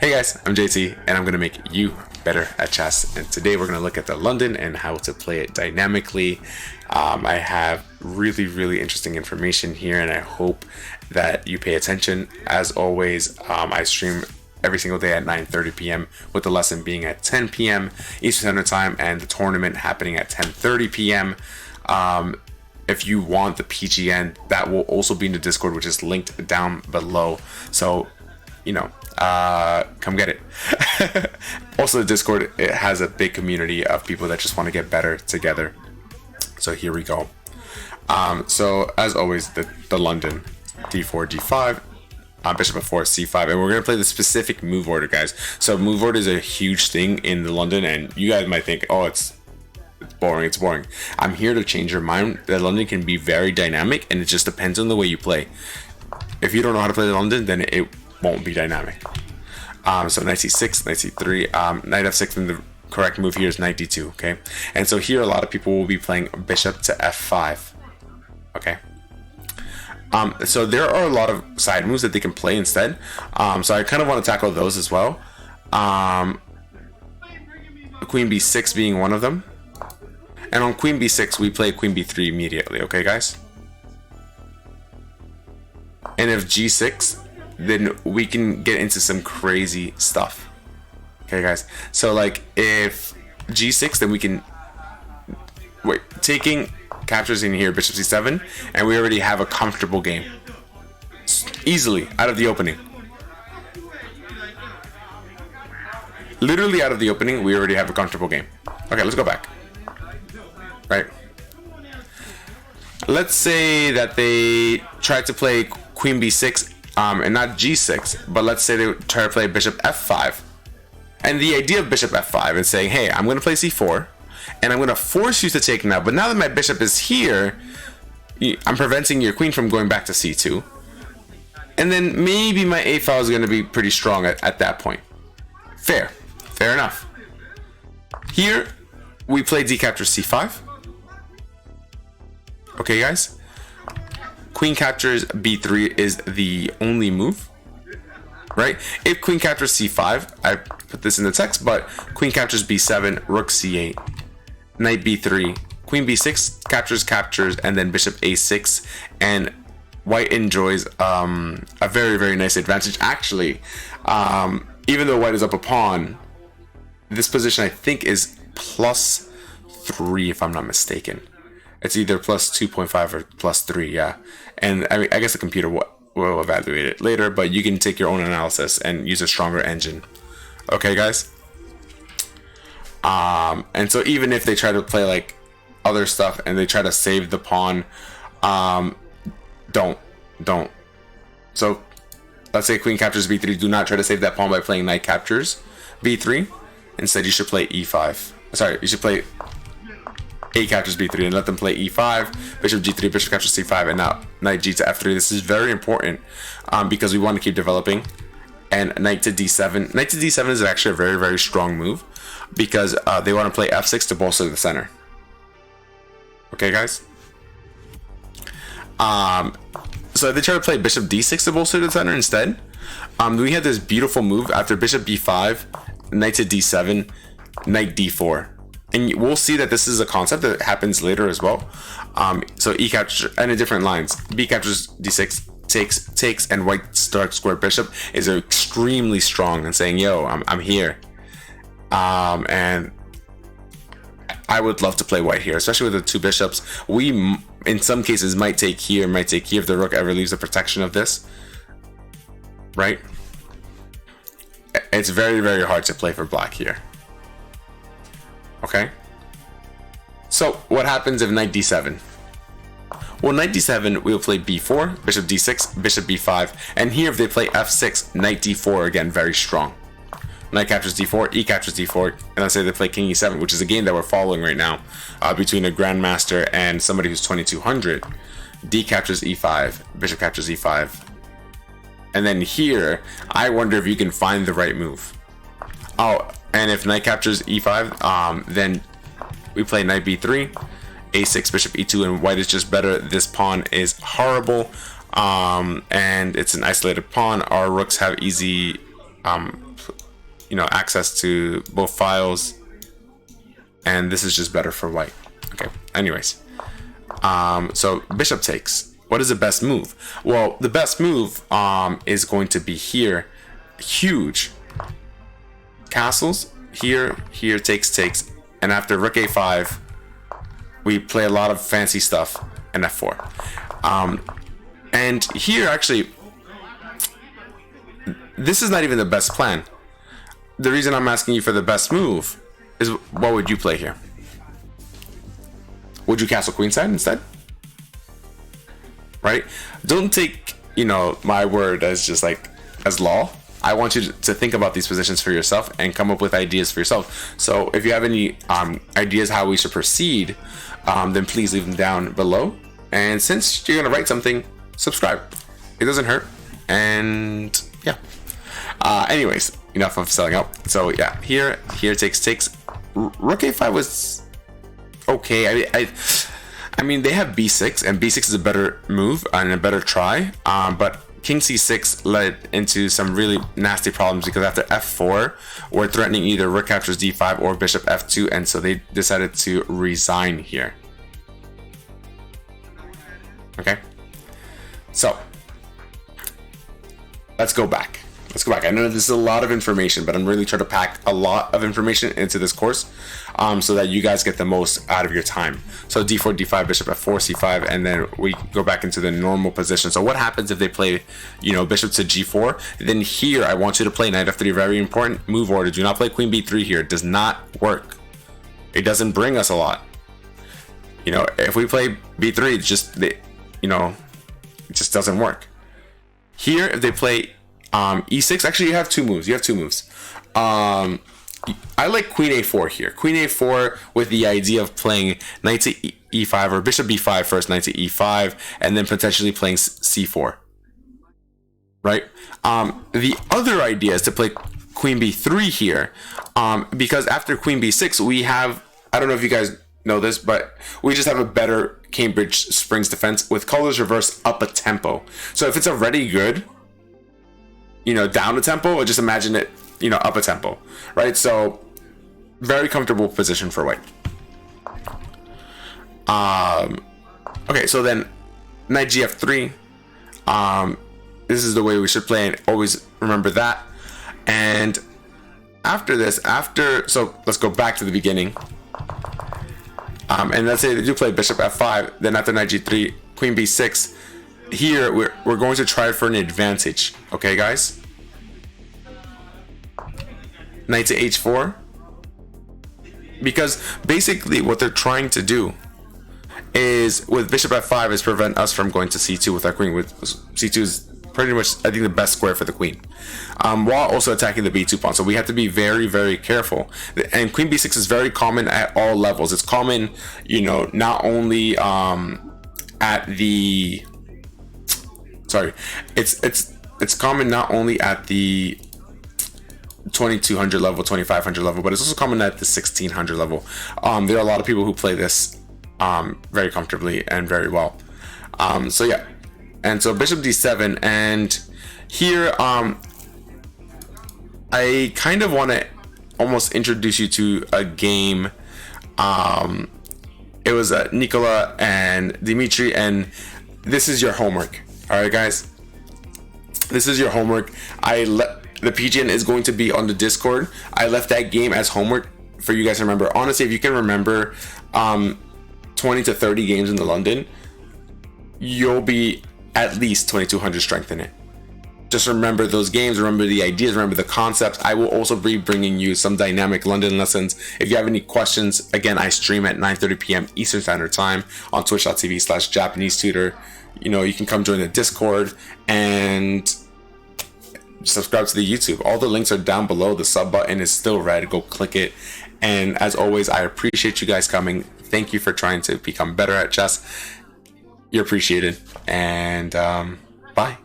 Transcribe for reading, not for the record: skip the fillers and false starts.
Hey guys, I'm JT and I'm going to make you better at chess, and today we're going to look at the London and how to play it dynamically. I have really interesting information here and I hope that you pay attention. As always, I stream every single day at 9:30 p.m. with the lesson being at 10 p.m. Eastern Standard Time and the tournament happening at 10:30 p.m. If you want the PGN, that will also be in the Discord, which is linked down below. So, come get it. Also, the Discord, it has a big community of people that just want to get better together. So here we go. So as always, the London d4, d5, bishop f4, c5, and we're gonna play the specific move order, guys. So move order is a huge thing in the London, and you guys might think, oh, it's boring. I'm here to change your mind. The London can be very dynamic, and it just depends on the way you play. If you don't know how to play the London, then it won't be dynamic. So knight c6, knight c3, knight f6, and the correct move here is knight d2. Okay, and so here a lot of people will be playing bishop to f5. Okay, so there are a lot of side moves that they can play instead. So I kind of want to tackle those as well. Queen b6 being one of them. And on queen b6, we play queen b3 immediately, okay, guys? And if g6, then we can get into some crazy stuff. Okay, guys? So, like, if g6, then we can... Wait, taking captures in here, bishop c7, and we already have a comfortable game. Easily, out of the opening. Literally out of the opening, we already have a comfortable game. Okay, let's go back. Right. Let's say that they tried to play queen b6 and not g6, but let's say they try to play bishop f5. And the idea of bishop f5 is saying, hey, I'm going to play c4 and I'm going to force you to take now, but now that my bishop is here, I'm preventing your queen from going back to c2. And then maybe my a file is going to be pretty strong at that point. Fair enough. Here we play d captures c5. Okay, guys, queen captures b3 is the only move, right? If queen captures c5, I put this in the text, but queen captures b7, rook c8, knight b3, queen b6 captures, and then bishop a6, and white enjoys a very nice advantage. Actually, even though white is up a pawn, this position I think is +3 if I'm not mistaken. It's either plus 2.5 or plus 3, yeah. And I guess the computer will evaluate it later, but you can take your own analysis and use a stronger engine. Okay, guys? And so even if they try to play like other stuff and they try to save the pawn, don't. So let's say queen captures b3, do not try to save that pawn by playing knight captures b3. Instead, you should play e5. Sorry, you should play a captures b3 and let them play e5, bishop g3, bishop captures c5, and now knight g to f3. This is very important because we want to keep developing. And knight to d7. Knight to d7 is actually a very strong move because they want to play f6 to bolster the center. Okay, guys? So they try to play bishop d6 to bolster the center instead. We have this beautiful move after bishop b5, knight to d7, knight d4. And we'll see that this is a concept that happens later as well. So e capture, and in different lines, b captures d6, takes, and white starts square bishop is extremely strong and saying, yo, I'm here. And I would love to play white here, especially with the two bishops. We, in some cases, might take here if the rook ever leaves the protection of this. Right? It's very hard to play for black here. Okay, so what happens if knight d7? Well, knight d7, we'll play b4, bishop d6, bishop b5, and here if they play f6, knight d4, again, very strong. Knight captures d4, e captures d4, and let's say they play king e7, which is a game that we're following right now between a grandmaster and somebody who's 2200. D captures e5, bishop captures e5, and then here, I wonder if you can find the right move. Oh, and if knight captures e5, then we play knight b3, a6, bishop e2, and white is just better. This pawn is horrible, and it's an isolated pawn. Our rooks have easy access to both files, and this is just better for white. Okay, anyways, so bishop takes. What is the best move? Well, the best move is going to be here. Huge castles here, takes, and after rook a5 we play a lot of fancy stuff in f4. And here, actually, this is not even the best plan. The reason I'm asking you for the best move is, what would you play here? Would you castle queenside instead? Right? Don't take, my word as just like as law. I want you to think about these positions for yourself and come up with ideas for yourself. So if you have any ideas how we should proceed, then please leave them down below. And since you're gonna write something, subscribe. It doesn't hurt. And yeah. Anyways, enough of selling out. So yeah, here takes. Rook a5 was okay. I mean, they have b6, and b6 is a better move and a better try. But king c6 led into some really nasty problems, because after f4, we're threatening either rook captures d5 or bishop f2, and so they decided to resign here. Okay, so let's go back. I know this is a lot of information, but I'm really trying to pack a lot of information into this course, so that you guys get the most out of your time. So d4, d5, bishop f4, c5, and then we go back into the normal position. So what happens if they play, bishop to g4? Then here, I want you to play knight f3. Very important move order. Do not play queen b3 here. It does not work. It doesn't bring us a lot. If we play b3, it's just, it just doesn't work. Here, if they play e6, actually you have two moves. I like queen a4 here. Queen a4 with the idea of playing knight to e5 or bishop b5 first, knight to e5, and then potentially playing c4. Right? The other idea is to play queen b3 here, because after queen b6 we have, I don't know if you guys know this, but we just have a better Cambridge Springs defense with colors reversed up a tempo. So if it's already good, down a tempo, or just imagine it, up a tempo, right? So very comfortable position for white. Okay, so then knight gf3. This is the way we should play, and always remember that. And after this, so let's go back to the beginning. And let's say they do play bishop f5, then after knight g3, queen b6. Here we're going to try for an advantage, okay, guys? Knight to h4, because basically what they're trying to do is, with bishop f5, is prevent us from going to c2 with our queen. With c2 is pretty much, I think, the best square for the queen, while also attacking the b2 pawn. So we have to be very, very careful. And queen b6 is very common at all levels. It's common, not only at the it's common not only at the 2200 level, 2500 level, but it's also common at the 1600 level. There are a lot of people who play this very comfortably and very well. So yeah, and so bishop d7, and here I kind of want to almost introduce you to a game. It was Nicola and Dimitri, and this is your homework. All right, guys, this is your homework. The PGN is going to be on the Discord. I left that game as homework for you guys to remember. Honestly, if you can remember 20 to 30 games in the London, you'll be at least 2200 strength in it. Just remember those games, remember the ideas, remember the concepts. I will also be bringing you some dynamic London lessons. If you have any questions, again, I stream at 9:30 p.m. Eastern Standard Time on twitch.tv/Japanesetutor. You can come join the Discord and subscribe to the YouTube. All the links are down below. The sub button is still red. Go click it. And as always, I appreciate you guys coming. Thank you for trying to become better at chess. You're appreciated. And bye.